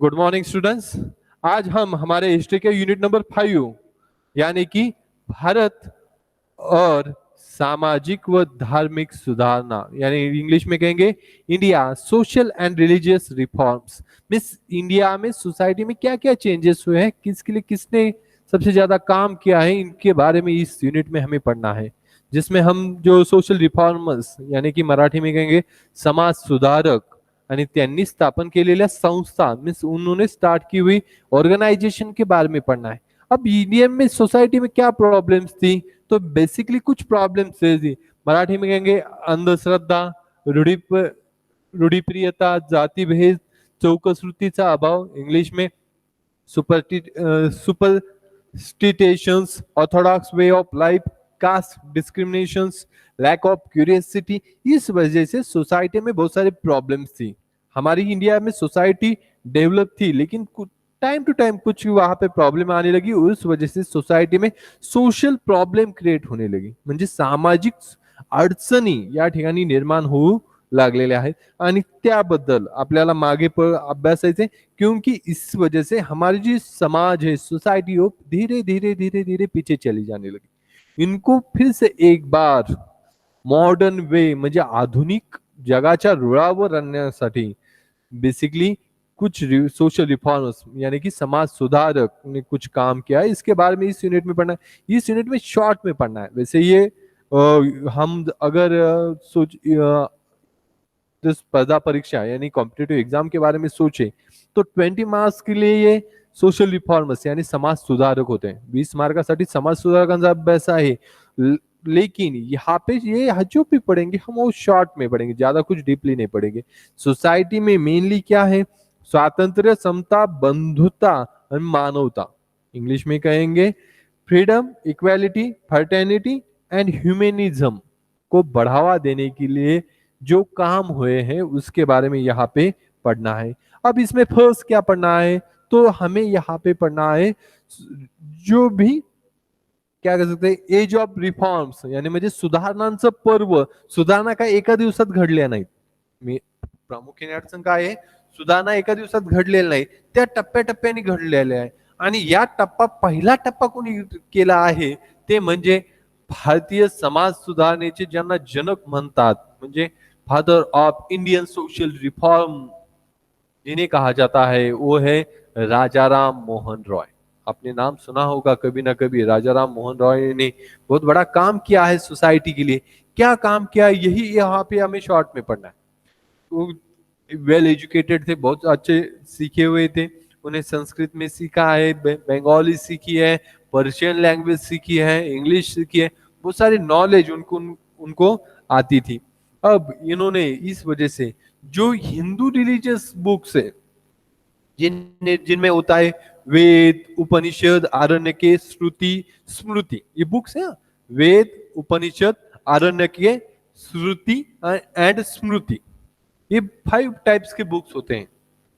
Good morning students. आज हम हमारे हिस्ट्री के यूनिट नंबर 5 यानी कि भारत और सामाजिक व धार्मिक सुधारना यानी इंग्लिश में कहेंगे India social and religious reforms. Means India में सोसाइटी में क्या क्या चेंजेस हुए हैं, किसके लिए किसने सबसे ज्यादा काम किया है, इनके बारे में इस यूनिट में हमें पढ़ना है। जिसमें हम जो सोशल रिफॉर्मर्स यानी कि मराठी में कहेंगे समाज सुधारक आणि त्यांनी स्थापन केलेल्या संस्था मीन्स उन्होंने स्टार्ट की हुई ऑर्गेनाइजेशन के बारे में पढ़ना है। अब इंडियन में सोसाइटी में क्या प्रॉब्लम्स थी, तो बेसिकली कुछ प्रॉब्लम्स थी। मराठी में कहेंगे अंधश्रद्धा, रूढ़िप्रियता, जाति भेद, चौकसृतीचा अभाव, इंग्लिश में superstitions, orthodox way of life, caste discriminations, lack of curiosity. इस वजह से सोसाइटी में बहुत सारी प्रॉब्लम्स थी। हमारी इंडिया में सोसाइटी डेवलप थी, लेकिन टाइम टू टाइम कुछ वहां पे प्रॉब्लम आने लगी। उस वजह से सोसाइटी में सोशल प्रॉब्लेम क्रिएट होने लगी, म्हणजे सामाजिक अडचणी या ठिकाणी निर्माण होऊ लागलेल्या आहेत आणि त्याबद्दल आपल्याला मागे अभ्यासायचे। क्योंकि इस वजह से हमारी जो समाज है, सोसाइटी हो धीरे धीरे धीरे धीरे पीछे चली जाने लगी। इनको फिर से एक बार मॉडर्न वे म्हणजे आधुनिक जगाच्या रुळावर आणण्यासाठी बेसिकली कुछ सोशल रिफॉर्म्स यानी कि समाज सुधारक ने कुछ काम किया है। इसके बारे में इस यूनिट में पढ़ना है, इस यूनिट में शॉर्ट में पढ़ना है। वैसे ये हम अगर सोच जो स्पर्धा परीक्षा यानी कॉम्पिटेटिव एग्जाम के बारे में सोचे तो 20 मार्क्स के लिए ये सोशल रिफॉर्मर्स यानी समाज सुधारक होते हैं। 20 मार्कासाठी समाज सुधारकांचा अभ्यास आहे। लेकिन यहाँ पे ये जो भी पढ़ेंगे हम वो शॉर्ट में पढ़ेंगे, ज्यादा कुछ डीपली नहीं पढ़ेंगे। सोसाइटी में मेनली क्या है, स्वातंत्र्य, समता, बंधुता और मानवता। इंग्लिश में कहेंगे freedom, equality, fraternity and humanism को बढ़ावा देने के लिए जो काम हुए हैं उसके बारे में यहाँ पे पढ़ना है। अब इसमें फर्स्ट क्या पढ़ना है, तो हमें यहाँ पे पढ़ना है जो भी क्या कह सकते हैं एज ऑफ रिफॉर्म्स यानी म्हणजे सुधारणांचं पर्व। सुधारणा काय एका दिवसात घडल्या नाहीत। मी प्रामुख्याने अडचण काय आहे, सुधारणा एका दिवसात घडलेल्या नाही, त्या टप्प्याटप्प्याने घडलेल्या आहे। आणि या पहिला टप्पा कोणी केला आहे ते म्हणजे भारतीय समाज सुधारणेचे ज्यांना जनक म्हणतात, म्हणजे father of Indian social reform जिन्हें कहा जाता है वो है राजाराम मोहन रॉय। आपने नाम सुना होगा कभी ना कभी। राजाराम मोहन रॉय ने बहुत बड़ा काम किया है सोसाइटी के लिए। क्या काम किया है यही यहाँ पे हमें शॉर्ट में पढ़ना है। वो वेल एजुकेटेड थे, बहुत अच्छे सीखे हुए थे। उन्हें संस्कृत में सीखा है, बंगाली सीखी है, पर्शियन लैंग्वेज सीखी है, इंग्लिश सीखी है, बहुत सारी नॉलेज उनको आती थी। अब इन्होंने इस वजह से जो हिंदू रिलीजियस बुक्स है जिनमें होता है वेद, उपनिषद, आरण्यके, श्रुति, स्मृति, ये बुक्स है। वेद, उपनिषद, आरण्यके, श्रुति एंड स्मृति, ये 5 टाइप्स के बुक्स होते हैं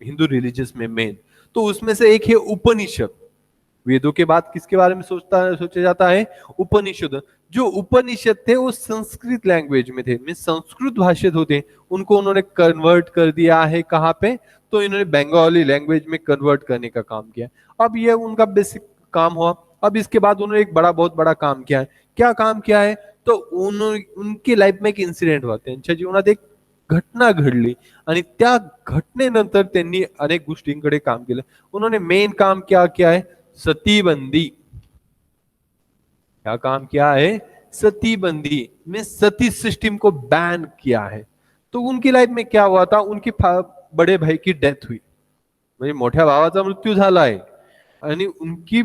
हिंदू रिलीजियस में मेन। तो उसमें से एक है उपनिषद। वेदों के बाद किसके बारे में सोचा जाता है, उपनिषद। जो उपनिषद थे वो संस्कृत लैंग्वेज में थे, मीन संस्कृत भाषित होते, उनको उन्होंने कन्वर्ट कर दिया है कहाँ पे, तो इन्होंने बंगाली लैंग्वेज में कन्वर्ट करने का काम किया। अब ये उनका बेसिक काम हुआ। अब इसके बाद उन्होंने एक बहुत बड़ा काम किया है। क्या काम किया है, तो उनकी लाईफ में एक इन्सिडेंट हुआ, त्यांच्या जीवनात एक घटना घडली आणि त्या घटनेनंतर त्यांनी अनेक गोष्टींकडे काम केलं। उन्होंने मेन काम क्या किया है, सतीबंदी। क्या काम किया है, सतीबंदी में सती सिस्टम को बैन किया है। तो उनकी लाइफ में क्या हुआ था, उनकी बड़े भाई की डेथ हुई, म्हणजे मोठ्या भावाचा मृत्यू झाला आहे आणि उनकी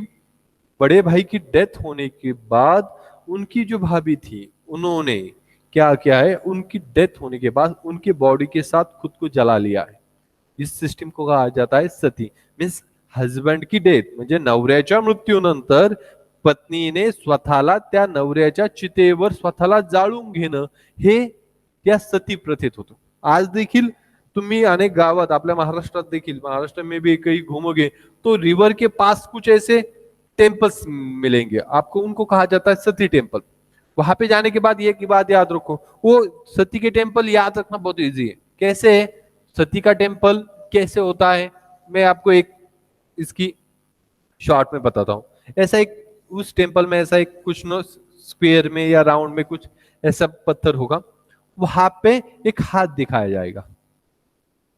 बड़े भाई की डेथ होने के बाद उनकी जो भाभी थी उन्होंने क्या किया है, उनकी डेथ होने के बाद उनकी बॉडी के साथ खुद को जला लिया है। इस सिस्टम को कहा जाता है सती। मीन्स हजबंड की डेथ म्हणजे नवऱ्याच्या मृत्यूनंतर पत्नीने स्वतःला त्या नवऱ्याच्या चितेवर स्वतःला जाळून घेणं हे त्या सती प्रथेत होतं। आज देखील तुम्ही अनेक गावात आपल्या महाराष्ट्रात देखील, महाराष्ट्र में भी कहीं घूमोगे तो रिवर के पास कुछ ऐसे टेम्पल्स मिलेंगे आपको, उनको कहा जाता है सती टेम्पल। वहां पे जाने के बाद एक बात याद रखो, वो सती के टेम्पल याद रखना बहुत इजी है। कैसे है, सती का टेम्पल कैसे होता है, मैं आपको एक इसकी शॉर्ट में बताता हूँ। ऐसा एक उस टेम्पल में ऐसा एक कुछ नो स्क्वायर में या राउंड में कुछ ऐसा पत्थर होगा, वहां पे एक हाथ दिखाया जाएगा।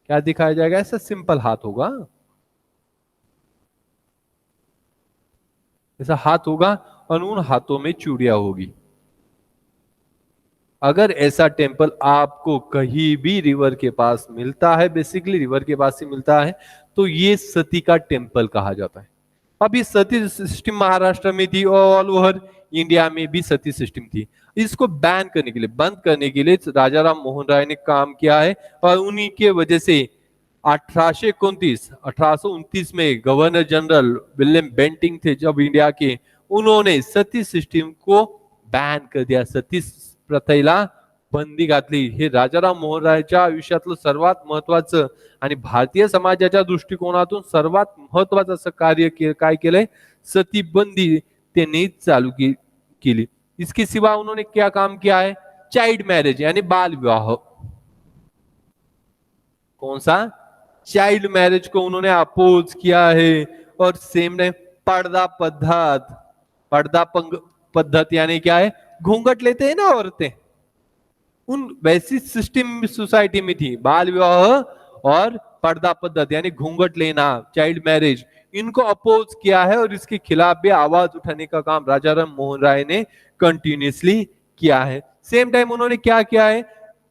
क्या दिखाया जाएगा? ऐसा सिंपल हाथ होगा, ऐसा हाथ होगा और उन हाथों में चूड़ियां होगी। अगर ऐसा टेम्पल आपको कहीं भी रिवर के पास मिलता है, बेसिकली रिवर के पास ही मिलता है, तो ये सती का टेम्पल कहा जाता है। अब ये सती सिस्टम महाराष्ट्र में थी, ऑल ओवर इंडिया में भी सती सिस्टम थी। इसको बैन करने के लिए, बंद करने के लिए राजा राम मोहन राय ने काम किया है, और उन्हीं के वजह से 1829 में गवर्नर जनरल विलियम बेंटिंग थे जब इंडिया के, उन्होंने सती सिस्टम को बॅन कर दिया, सती प्रथेला बंदी घातली। हे राजाराम मोहन रायच्या आयुष्यातलं सर्वात महत्वाचं आणि भारतीय समाजाच्या दृष्टिकोनातून सर्वात महत्वाचं असं कार्य काय केलंय, सती बंदी त्यांनी चालू केली। इसके सिवा उन्होंने क्या काम किया है? चाइल्ड मैरिज यानी बाल विवाह। कौन सा? चाइल्ड मैरिज को उन्होंने अपोज किया है। और सेम टाइम पर्दा पद्धत, पर्दा पद्धत यानी क्या है? घूंघट लेते हैं ना औरतें, उन वैसी सिस्टम सोसाइटी में थी, बाल विवाह और पर्दा पद्धत यानी घूंघट लेना, चाइल्ड मैरिज, इनको अपोज किया है। और इसके खिलाफ भी आवाज उठाने का काम राजा राम मोहन राय ने कंटिन्यूसली किया है। सेम टाइम उन्होंने क्या किया है?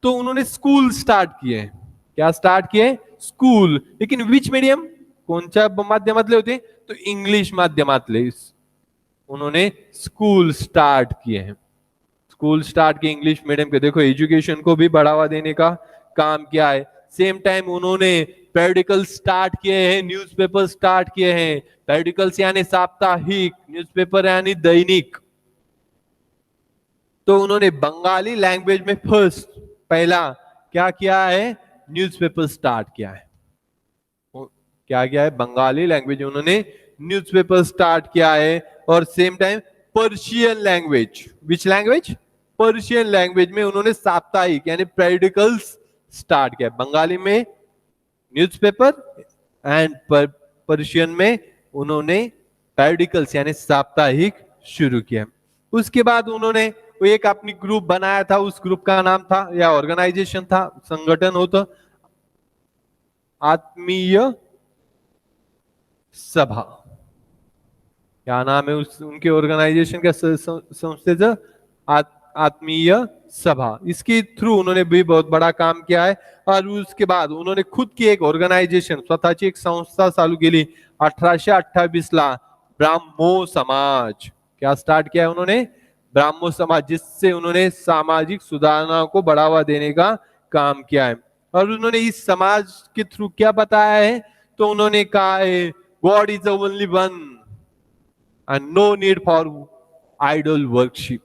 तो उन्होंने स्कूल स्टार्ट किए हैं। क्या स्टार्ट किए? स्कूल। लेकिन विच मीडियम, कोणत्या माध्यमातले होते? तो इंग्लिश माध्यमातले उन्होंने स्कूल स्टार्ट किए हैं। स्कूल स्टार्ट किए इंग्लिश मीडियम के, देखो एजुकेशन को भी बढ़ावा देने का काम किया है। सेम टाइम उन्होंने पेरिडिकल स्टार्ट किए हैं, न्यूज़पेपर स्टार्ट किए हैं। पेरिडिकल्स यानी साप्ताहिक, न्यूज़पेपर यानी दैनिक। तो उन्होंने बंगाली लैंग्वेज में फर्स्ट पहला क्या किया है? न्यूज़पेपर स्टार्ट किया है। क्या किया है? बंगाली लैंग्वेज उन्होंने न्यूज़पेपर स्टार्ट किया है। और same time Persian language, which language? Persian language में उन्होंने साप्ताहिक यानी पेरिडिकल्स स्टार्ट किया। बंगाली में न्यूज़पेपर एंड पर्शियन में उन्होंने पेरिडिकल्स यानी साप्ताहिक शुरू किया। उसके बाद उन्होंने वो एक अपनी ग्रुप बनाया था, उस ग्रुप का नाम था या ऑर्गेनाइजेशन था, संगठन होता आत्मीय सभा। क्या नाम है उस उनके ऑर्गेनाइजेशन का, संस्थेचं? आत्मीय सभा। इसके थ्रू उन्होंने भी बहुत बड़ा काम किया है। और उसके बाद उन्होंने खुद की एक ऑर्गेनाइजेशन, स्वतःची एक संस्था चालू केली 1828 ला, ब्राह्मो समाज। क्या स्टार्ट किया है उन्होंने? ब्राह्मो समाज, जिससे उन्होंने सामाजिक सुधारणा को बढ़ावा देने का काम किया है। और उन्होंने इस समाज के थ्रू क्या बताया है? तो उन्होंने कहा है God is only one and no need for idol worship.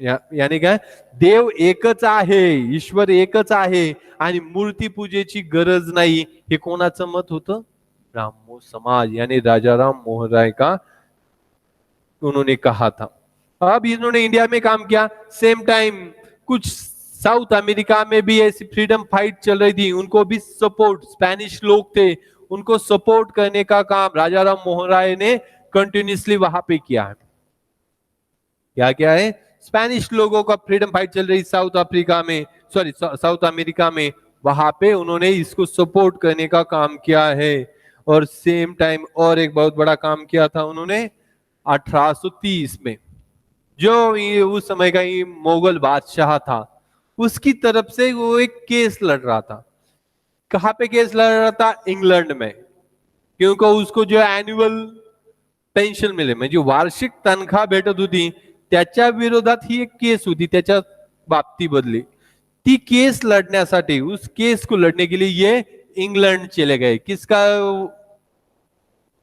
यानी काय? देव एकच आहे, ईश्वर एकच आहे आणि मूर्ती पूजेची गरज नाही। हे कोणाचं मत होतं? ब्राह्मो समाज यानी राजाराम मोहन राय का उन्होंने कहा था। अब इन्होंने इंडिया में काम किया। सेम टाइम कुछ साउथ अमेरिका में भी ऐसी फ्रीडम फाइट चल रही थी, उनको भी सपोर्ट, स्पेनिश लोग थे, उनको सपोर्ट करने का काम राजाराम मोहन राय ने कंटिन्यूसली वहां पे किया है। क्या क्या है? स्पेनिश लोगों का फ्रीडम फाइट चल रही साउथ अफ्रीका में, सॉरी साउथ अमेरिका में, वहां पे उन्होंने इसको सपोर्ट करने का काम किया है। और सेम टाइम और एक बहुत बड़ा काम किया था उन्होंने 1830 में, जो ये उस समय का ये मुगल बादशाह था, उसकी तरफ से वो एक केस लड़ रहा था। कहां पे केस लड़ रहा था? इंग्लैंड में। क्योंकि उसको जो एन्युअल पेन्शन मिले, म्हणजे वार्षिक तनख्वाह भेटत होती, त्याच्या विरोधात ही एक केस होती त्याच्या बाबतीबदली। ती केस लड़ण्यासाठी, उस केस को लड़ने के लिए ये इंग्लैंड चले गए। किसका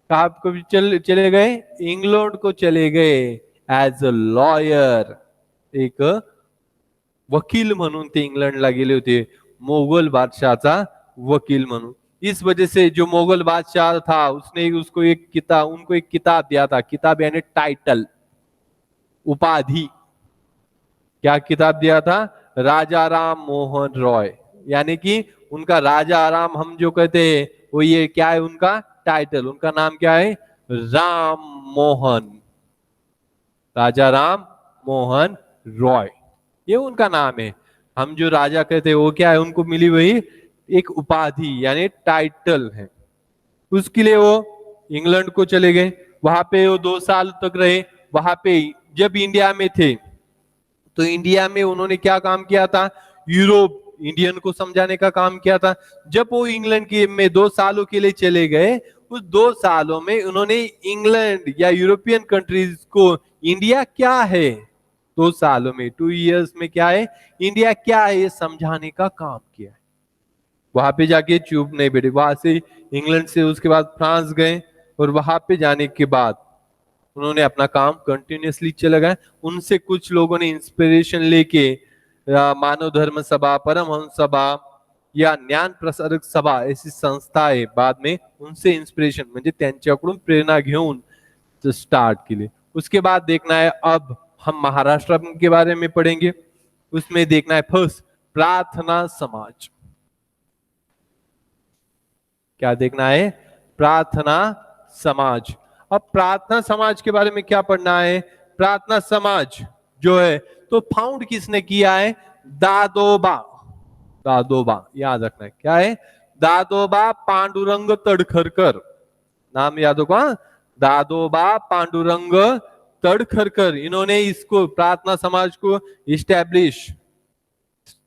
कहा को चले गए? इंग्लैंड को चले गए एज अ लॉयर, एक वकील म्हणून ते इंग्लंडला गेले होते, मुगल बादशाहचा वकील म्हणून। इस वजह से जो मुगल बादशाह था उसने उसको एक किताब, उनको एक किताब दिया था, किताब यानी टाइटल, उपाधि। क्या किताब दिया था? राजा राम मोहन रॉय। यानी कि उनका राजा राम हम जो कहते हैं वो ये क्या है उनका टाइटल, उनका नाम क्या है, राम मोहन, राजा राम मोहन रॉय, ये उनका नाम है। हम जो राजा कहते हैं वो क्या है, उनको मिली वही एक उपाधि यानी टाइटल है। उसके लिए वो इंग्लैंड को चले गए, वहां पे वो 2 साल तक रहे। वहां पे जब इंडिया में थे तो इंडिया में उन्होंने क्या काम किया था, यूरोप इंडियन को समझाने का काम किया था। जब वो इंग्लैंड के में 2 सालों के लिए चले गए, उस 2 सालों में उन्होंने इंग्लैंड या यूरोपियन कंट्रीज को इंडिया क्या है, 2 सालों में 2 इयर्स में क्या है इंडिया क्या है, ये समझाने का काम किया है। वहां पे जाके चुप नहीं बैठे, वहां से इंग्लैंड से उसके बाद फ्रांस गए, और वहां पे जाने के बाद उन्होंने अपना काम कंटिन्यूअसली चला गया। उनसे कुछ लोगों ने इंस्पिरेशन लेके मानव धर्म सभा, परमहंस सभा या ज्ञान प्रसारक सभा ऐसी संस्था है, बाद में उनसे इंस्पिरेशन म्हणजे त्यांच्याकडून प्रेरणा घेऊन स्टार्ट केली। उसके बाद देखना है, अब हम महाराष्ट्र के बारे में पढ़ेंगे। उसमें देखना है फर्स्ट प्रार्थना समाज, क्या देखना है, प्रार्थना समाज। अब प्रार्थना समाज के बारे में क्या पढ़ना है, प्रार्थना समाज जो है तो फाउंड किसने किया है, दादोबा, दादोबा याद रखना है, क्या है, दादोबा पांडुरंग तड़खरकर, नाम याद होगा, दादोबा पांडुरंग तड़खरकर, इन्होंने इसको प्रार्थना समाज को इस्टेब्लिश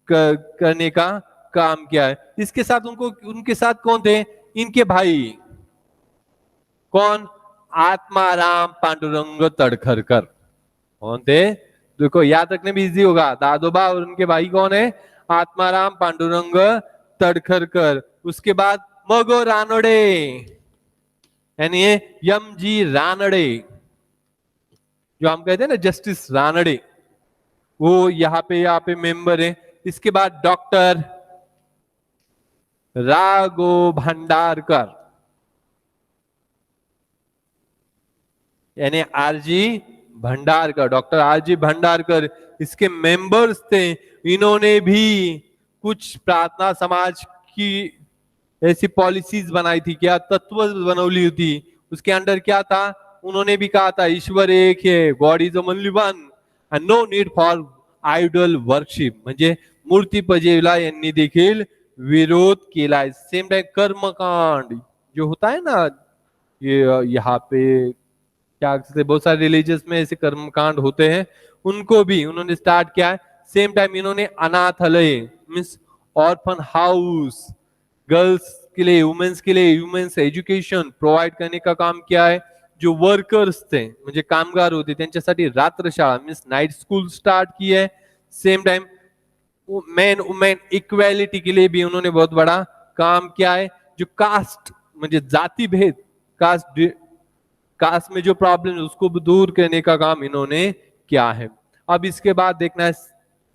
करने का काम किया है। इसके साथ उनके साथ कौन थे, इनके भाई, कौन, आत्माराम पांडुरंग तड़खरकर, कौन थे, देखो याद रखने में इजी होगा, दादोबा और उनके भाई कौन है, आत्माराम पांडुरंग तड़खरकर। उसके बाद मगो रानडे यानी एम जी रानडे, जो हम कहते हैं ना जस्टिस रानडे, वो यहाँ पे मेंबर है। इसके बाद डॉक्टर राघो भंडारकर यानी RG Bhandarkar, doctor RG Bhandarkar इसके मेंबर्स थे। इन्होंने भी कुछ प्रार्थना समाज की ऐसी पॉलिसीज बनाई थी, क्या तत्व बनवली होती, उसके अंडर क्या था, उन्होंने भी कहा था ईश्वर एक है, God is only one and no need for idol worship, म्हणजे मूर्ती पूजेला यांनी देखील विरोध केला है। सेम टाइम कर्मकांड जो होता है ना, ये यहाँ पे क्या बहुत सारे रिलीजियस में ऐसे कर्मकांड होते हैं, उनको भी उन्होंने स्टार्ट किया है। सेम टाइम इन्होंने अनाथालय मीन्स ऑर्फन हाउस, गर्ल्स के लिए, वुमेन्स के लिए वुमेन्स एज्युकेशन प्रोवाइड करने का काम किया है। जो वर्कर्स थे म्हणजे कामगार होते त्यांच्यासाठी रात्रशाळा मीन्स नाइट स्कूल स्टार्ट की है। Same time man women equality के लिए भी उन्होंने बहुत बड़ा काम किया है। जो कास्ट म्हणजे जाति भेद, कास्ट में जो प्रॉब्लम है उसको दूर करने का काम इन्होंने किया है। अब इसके बाद देखना है,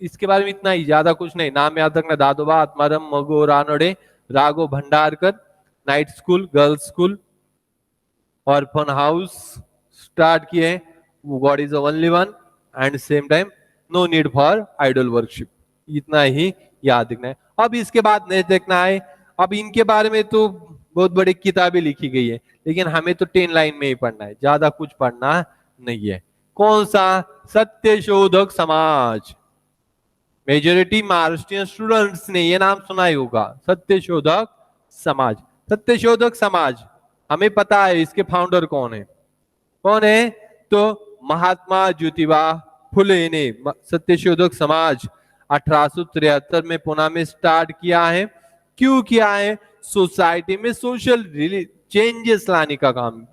इसके बारे में इतना ही, ज्यादा कुछ नहीं, नाम याद रखना, दादोबा आत्माराम मगो Ranade, Ragho Bhandarkar, night school, girls school, orphan house start किए हैं, God is only one and same time no need for idol worship, इतना ही याद रखना है। अब इसके बाद नहीं देखना है, अब इनके बारे में तो बहुत बड़ी किताबें लिखी गई है, लेकिन हमें तो 10 लाइन में ही पढ़ना है, ज्यादा कुछ पढ़ना नहीं है। कौन सा, सत्यशोधक समाज, मेजोरिटी महाराष्ट्रियन स्टूडेंट्स ने ये नाम सुना ही होगा, सत्यशोधक समाज। सत्यशोधक समाज हमें पता है इसके फाउंडर कौन है, कौन है, तो महात्मा ज्योतिबा फुले ने सत्यशोधक समाज 1873 में पुणे में स्टार्ट किया है। क्यों किया है, सोसाइटी में सोशल चेंजेस लाने का काम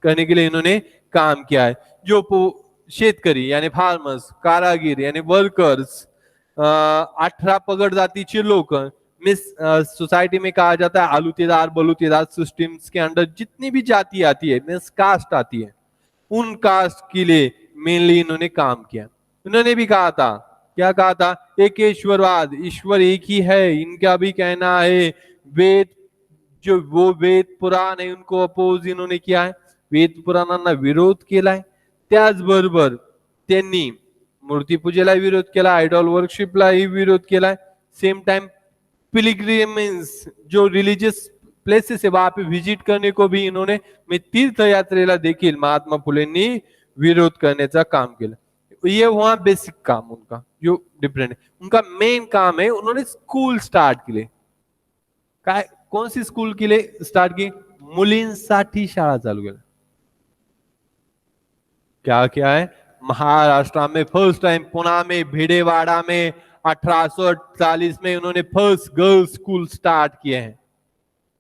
करने के लिए इन्होंने काम किया है। जो शेतकरी यानी फार्मर्स, कारागीर यानी वर्कर्स, 18 पगड जातीचे लोग, मिस सोसाइटी में कहा जाता है आलूतेदार बलूतेदार सिस्टम्स के अंडर जितनी भी जाति आती है, मिस कास्ट आती है, उन कास्ट के लिए मेनली इन्होंने काम किया। इन्होंने भी कहा था, क्या कहा था, एक ईश्वरवाद, ईश्वर एक ही है, इनका भी कहना है। वेद जो वो वेद पुराण है उनको अपोज इन्होंने किया है, वेद पुराणांना विरोध केलाय। त्याचबरोबर त्यांनी मूर्तीपूजेला विरोध केला, आयडॉल वर्शिपलाही विरोध केलाय। सेम टाइम पिलग्रिमेज जो रिलीजियस प्लेसेस आहे वहां पे व्हिजिट करने को भी इन्होंने तीर्थयात्रेला देखील महात्मा फुलेंनी विरोध करण्याचं काम केलं. ये वहां बेसिक काम उनका जो डिफरेंट है. उनका मेन काम है उन्होंने स्कूल स्टार्ट केले. काय कौन सी स्कूल केले स्टार्ट की मुलींसाठी शाळा चालू केल्या. क्या क्या है महाराष्ट्र में फर्स्ट टाइम पुणे में भिडेवाड़ा में 1848 में उन्होंने फर्स्ट गर्ल्स स्कूल स्टार्ट किए हैं.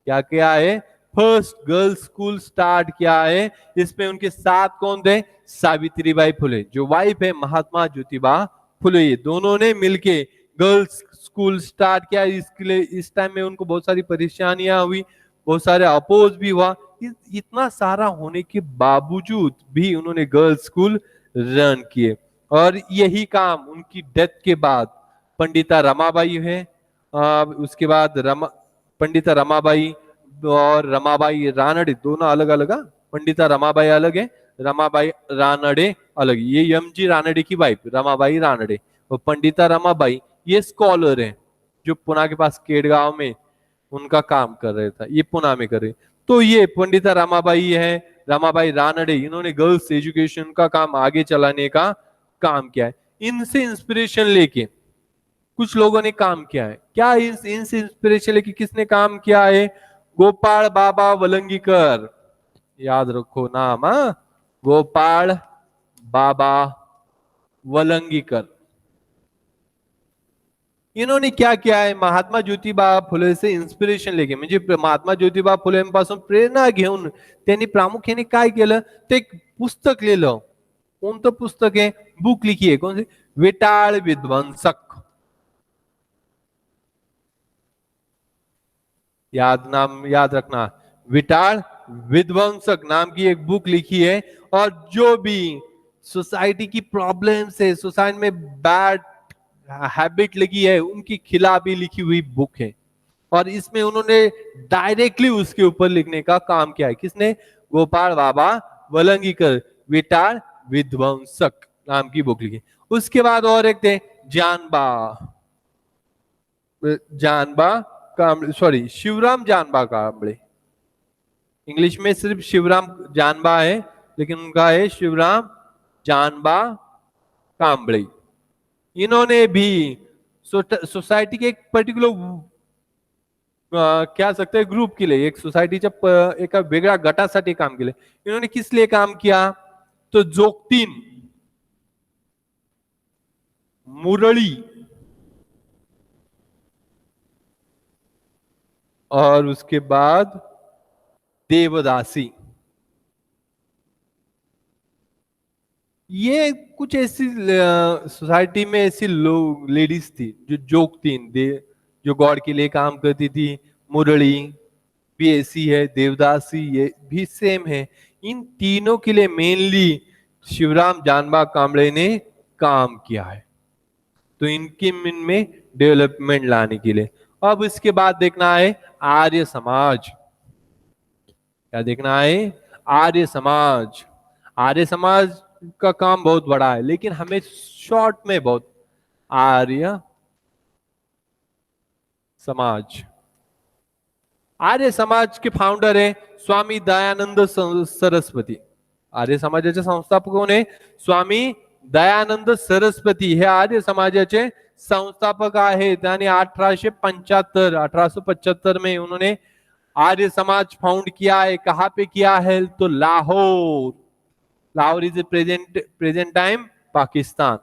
क्या किया है फर्स्ट गर्ल्स स्कूल स्टार्ट किया है. इसमें उनके साथ कौन थे सावित्रीबाई फुले जो वाइफ है महात्मा ज्योतिबा फुले. ये दोनों ने मिलके गर्ल्स स्कूल स्टार्ट किया. इसके लिए इस टाइम में उनको बहुत सारी परेशानियां हुई, बहुत सारे अपोज भी हुआ. इतना सारा होने के बावजूद भी उन्होंने गर्ल्स स्कूल रन किए. और यही काम उनकी डेथ के बाद पंडिता रमाबाई है, उसके बाद पंडिता रमाबाई और रमाबाई रानडे दोनों अलग अलग. पंडिता रमाबाई अलग है, रमाबाई रानडे अलग. ये एम.जी. रानडे की वाइफ रमाबाई रानडे और पंडिता रमाबाई ये स्कॉलर हैं जो पुणे के पास केडगांव में उनका काम कर रहे था. ये पुणे में कर रहे. तो ये पंडिता रमाबाई है, रमाबाई रानडे, इन्होंने गर्ल्स एजुकेशन का काम आगे चलाने का काम किया है. इनसे इंस्पिरेशन लेके कुछ लोगों ने काम किया है. क्या इनसे इंस्पिरेशन लेके किसने काम किया है गोपाल बाबा वलंगीकर. याद रखो नाम गोपाल बाबा वलंगीकर. इन्होंने क्या किया आहे महात्मा ज्योतिबा फुले से इन्स्पिरेशन लेके म्हणजे महात्मा ज्योतिबा फुलेंपासून प्रेरणा घेऊन त्यांनी प्रामुख्याने काय केलं ते एक पुस्तक लिहिलं. कोणतं पुस्तक आहे बुक लिखी है कौन सी विटाळ विध्वंसक. नाम याद रखना विटाळ विध्वंसक नाम की एक बुक लिखी है. और जो भी सोसाइटी की प्रॉब्लम्स है सोसाइटी में बैड हैबिट लगी है उनके खिलाफ ही लिखी हुई बुक है. और इसमें उन्होंने डायरेक्टली उसके ऊपर लिखने का काम किया है. किसने गोपाल बाबा वलंगीकर विटाळ विध्वंसक नाम की बुक लिखी. उसके बाद और एक थे जानबा कांबळे सॉरी शिवराम जानबा कांबळे. इंग्लिश में सिर्फ शिवराम जानबा है लेकिन उनका है शिवराम जानबा कांबळे. इन्होंने भी सोसाइटी के एक पर्टिकुलर क्या सकते हैं ग्रुप के लिए एक सोसायटीच्या एका वेगळ्या गटासाठी काम केले. इन्होंने किस लिए काम किया तो जोगतीन मुरळी और उसके बाद देवदासी. ये कुछ ऐसी सोसाइटी में ऐसी लोग लेडीज थी जो जोगतीन जो गॉड के लिए काम करती थी. मुरली भी ऐसी है, देवदासी ये भी सेम है. इन तीनों के लिए मेनली शिवराम जानबा कांबळे ने काम किया है. तो इनके में डेवलपमेंट लाने के लिए. अब इसके बाद देखना है आर्य समाज. क्या देखना है आर्य समाज. आर्य समाज का काम बहुत बड़ा है लेकिन हमें शॉर्ट में बहुत आर्य समाज. आर्य समाज के फाउंडर है स्वामी दयानंद सरस्वती. आर्य समाजाचे संस्थापक कोण आहे स्वामी दयानंद सरस्वती हे आर्य समाजाचे संस्थापक आहेत. आणि 1875 में उन्होंने आर्य समाज फाउंड किया है. कहां पे किया है तो Lahore. Lahore is present time Pakistan.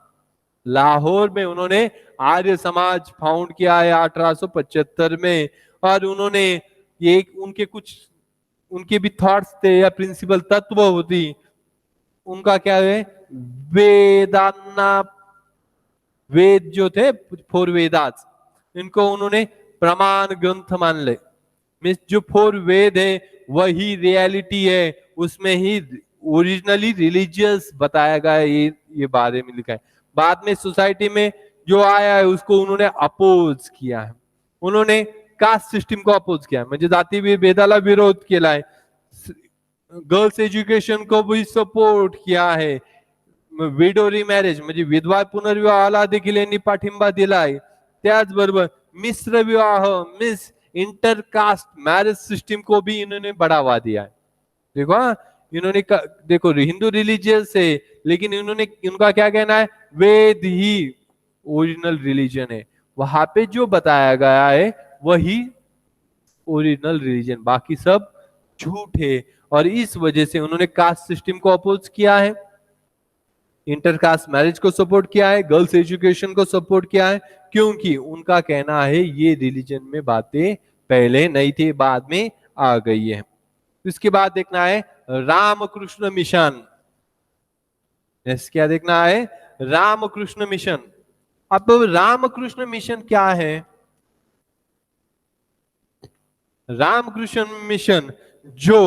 Lahore में उन्होंने आर्य समाज फाउंड किया है 1875 में. और उन्होंने ये उनके भी थॉट्स थे या प्रिंसिपल तत्व होती. उनका क्या है वेद जो थे 4 वेदास इनको उन्होंने प्रमाण ग्रंथ मान ले. मीन्स जो 4 वेद है वही रियलिटी है. उसमें ही ओरिजिनली रिलीजियस बताया गया है. ये बारे में लिखा है. बाद में सोसाइटी में जो आया है उसको उन्होंने अपोज किया है. उन्होंने कास्ट सिस्टम को अपोज किया है म्हणजे जाती भेदाला विरोध केला आहे. गर्ल्स एज्युकेशन को भी सपोर्ट किया है. विडो रिमॅरेज म्हणजे विधवा पुनर्विवाहाला देखील यांनी पाठिंबा दिला आहे. त्याचबरोबर मिश्र विवाह मीन्स इंटरकास्ट मैरिज सिस्टम को भी इन्होंने बढ़ावा दिया है। देखो हाँ, इन्होंने देखो हिंदू रिलीजियस है, लेकिन इन्होंने उनका क्या कहना है, वेद ही ओरिजिनल रिलीजन है, वहां पे जो बताया गया है वही ओरिजिनल रिलीजन, बाकी सब झूठ है। और इस वजह से उन्होंने कास्ट सिस्टम को अपोज किया है, इंटरकास्ट मैरिज को सपोर्ट किया है, गर्ल्स एजुकेशन को सपोर्ट किया है, क्योंकि उनका कहना है ये रिलीजन में बातें पहले नहीं थी, बाद में आ गई है। इसके बाद देखना है रामकृष्ण मिशन। क्या देखना है, रामकृष्ण मिशन। अब रामकृष्ण मिशन क्या है? रामकृष्ण मिशन जो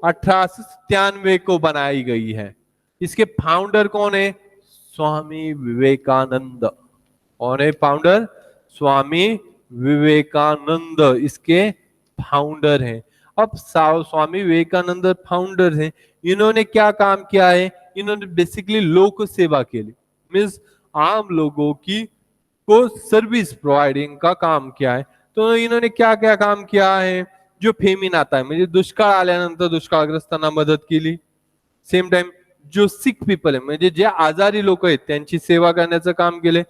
1897 को बनाई गई है, इसके फाउंडर कौन है? स्वामी विवेकानंद। कौन है फाउंडर? स्वामी विवेकानंद इसके फाउंडर हैं। अब स्वामी विवेकानंद फाउंडर हैं, इन्होंने क्या काम किया है? इन्होंने बेसिकली लोक सेवा के लिए, मीन्स आम लोगों की को सर्विस प्रोवाइडिंग का काम किया है। तो इन्होंने क्या क्या काम किया है? जो फेमिन आता है, म्हणजे दुष्काळ आल्यानंतर दुष्काळग्रस्तांना मदत केली, सेम टाइम जो सिक पीपल आहे, म्हणजे जे आजारी लोक आहेत त्यांची सेवा करण्याचं काम केले,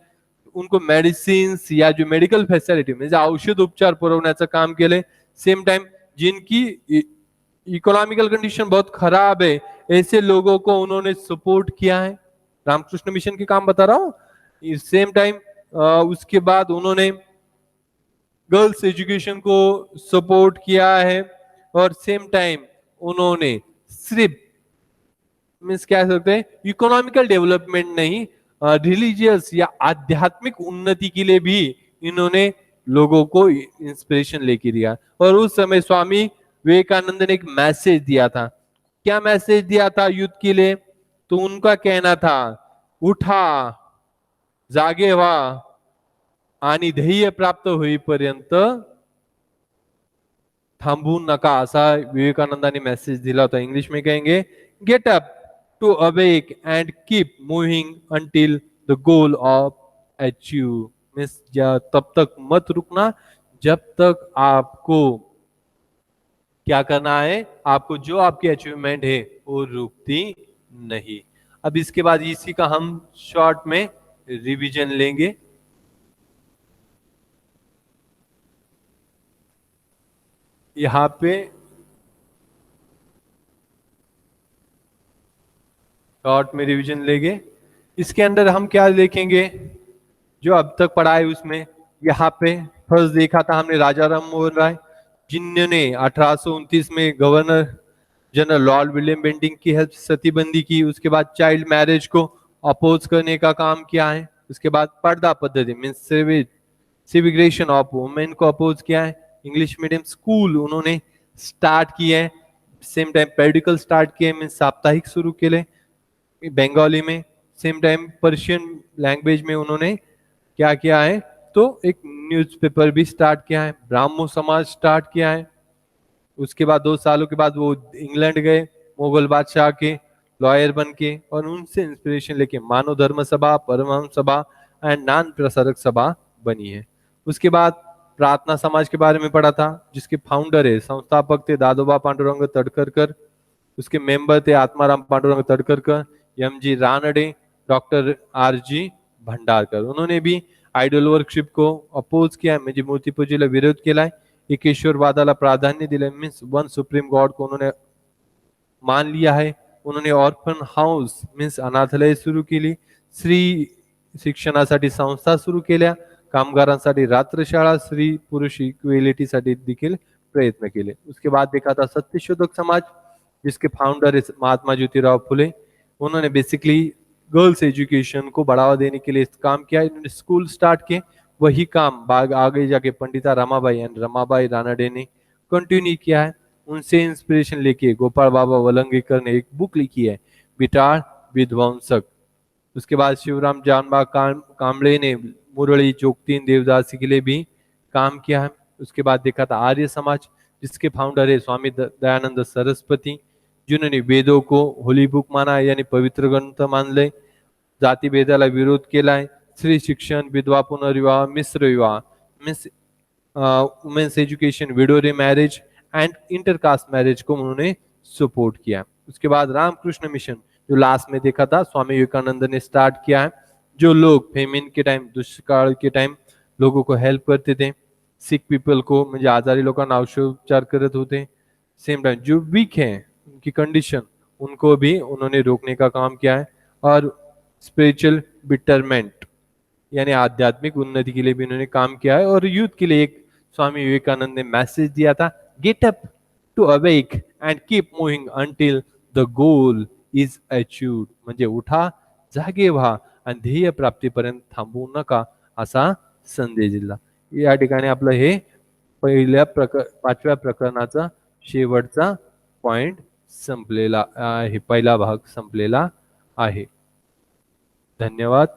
उनको मेडिसिन्स या जो मेडिकल फैसिलिटी म्हणजे औषध उपचार पुरवण्याचं काम केले, सेम टाइम जिनकी इकोनॉमिकल कंडीशन बहुत खराब है ऐसे लोगों को उन्होंने सपोर्ट किया है। रामकृष्ण मिशन के काम बता रहा हूं। सेम टाइम उसके बाद उन्होंने गर्ल्स एजुकेशन को सपोर्ट किया है, और सेम टाइम उन्होंने सिर्फ मीन्स क्या सकते हैं, इकोनॉमिकल डेवलपमेंट नहीं, रिलीजियस या आध्यात्मिक उन्नति के लिए भी इन्होंने लोगों को इंस्पिरेशन लेके दिया। और उस समय स्वामी विवेकानंद ने एक मैसेज दिया था। क्या मैसेज दिया था यूथ के लिए? तो उनका कहना था, उठा, जागे व्हा आणि ध्येय प्राप्त होईपर्यंत थांबू नका, असा विवेकानंदाने मैसेज दिला होता। इंग्लिश में कहेंगे, get up to awake and keep moving until the goal of achieve. Means तब तक मत रुकना जब तक आपको क्या करना है, आपको जो आपकी अचीवमेंट है वो रुकती नहीं। अब इसके बाद इसी का हम शॉर्ट में रिवीजन लेंगे। यहां पे शॉर्ट में रिवीजन लेंगे। इसके अंदर हम क्या देखेंगे, जो अब तक पढ़ा है उसमें। यहाँ पे फर्स्ट देखा था हमने राजा राम मोहन राय, जिन्होंने 1829 में governor general Lord William Bentinck की हेल्प से सतीबंदी की। उसके बाद चाइल्ड मैरिज को अपोज करने का काम किया है। उसके बाद पर्दा पद्धति मीन्स सिविग्रेशन ऑफ वुमेन को अपोज किया है। इंग्लिश मीडियम स्कूल उन्होंने स्टार्ट किए हैं। सेम टाइम पेडिकल स्टार्ट किए, मीन्स साप्ताहिक शुरू केले बंगाली में। सेम टाइम पर्शियन लैंग्वेज में उन्होंने क्या किया है, तो एक न्यूज़पेपर भी स्टार्ट किया है। ब्राह्मो समाज स्टार्ट किया है। उसके बाद 2 सालों के बाद वो इंग्लैंड गए मुगल बादशाह के लॉयर बन के, और उनसे इंस्पिरेशन लेके मानव धर्म सभा, परमहंस सभा एंड नान प्रसारक सभा बनी है। उसके बाद प्रार्थना समाज के बारे में पढ़ा था, जिसके फाउंडर है, संस्थापक थे दादोबा पांडुरंग तड़करकर। उसके मेंबर थे Atmaram Pandurang Tarkhadkar, M G. Ranade, doctor R G. Bhandarkar. उन्होंने भी आयडल वर्कशिप को अपोज किया, म्हणजे मूर्ती पूजेला विरोध केलाय, एकेश्वरवादाला प्राधान्य दिले, मीन्स वन सुप्रीम गॉड को उन्होंने मान लिया है। उन्होंने ऑर्फन हाऊस मीन्स अनाथालय सुरू केली, स्त्री शिक्षणासाठी संस्था सुरू केल्या, कामगारांसाठी रात्रशाळा, स्त्री पुरुष इक्वेलिटीसाठी देखील प्रयत्न केले। उसके बाद देखा था सत्यशोधक समाज, जिसके फाउंडर है महात्मा ज्योतिराव फुले। उन्होंने बेसिकली गर्ल्स एजुकेशन को बढ़ावा देने के लिए काम किया। इन्होंने स्कूल स्टार्ट किए, वही काम आगे जाके पंडिता रमाबाई एंड रमाबाई रानडे ने कंटिन्यू किया है। उनसे इंस्पिरेशन लेके गोपाल बाबा वलंगेकर ने एक बुक लिखी है, बिटार विध्वंसक। उसके बाद शिवराम जानबा कांबळे ने मुरली जोगतीन देवदासी के लिए भी काम किया है। उसके बाद देखा था आर्य समाज, जिसके फाउंडर है स्वामी दयानंद सरस्वती, जिन्होंने वेदों को होली बुक माना है, यानी पवित्र ग्रंथ मानले, जाती भेदाला विरोध केला है, स्त्री शिक्षण, विधवा पुनर्विवाह, मिश्र विवाह means women's education, widow marriage and intercaste marriage को उन्होंने सपोर्ट किया। उसके बाद रामकृष्ण मिशन जो लास्ट में देखा था स्वामी विवेकानंद ने स्टार्ट किया है, जो लोग फेमिन के टाइम, दुष्काळ के टाइम लोगों को हेल्प करते थे, सिक पीपल को म्हणजे आजारी लोकांना औषधोपचार करत होते, सेम टाइम जो वीक हैं उनकी कंडीशन उनको भी उन्होंने रोकने का काम किया है। और स्पिरिचुअल बिटरमेंट यानी आध्यात्मिक उन्नति के लिए भी इन्होंने काम किया है। और यूथ के लिए एक स्वामी विवेकानंद ने मैसेज दिया था, get up to awake and keep moving until the goal is achieved, म्हणजे उठा, जागे व्हा आणि ध्येय प्राप्तीपर्यंत थांबू नका असा संदेश दिला। या ठिकाणी आपलं हे पहिल्या पाचव्या प्रकरणाचा शेवटचा पॉइंट संपलेला आहे, पहिला भाग संपलेला आहे। धन्यवाद।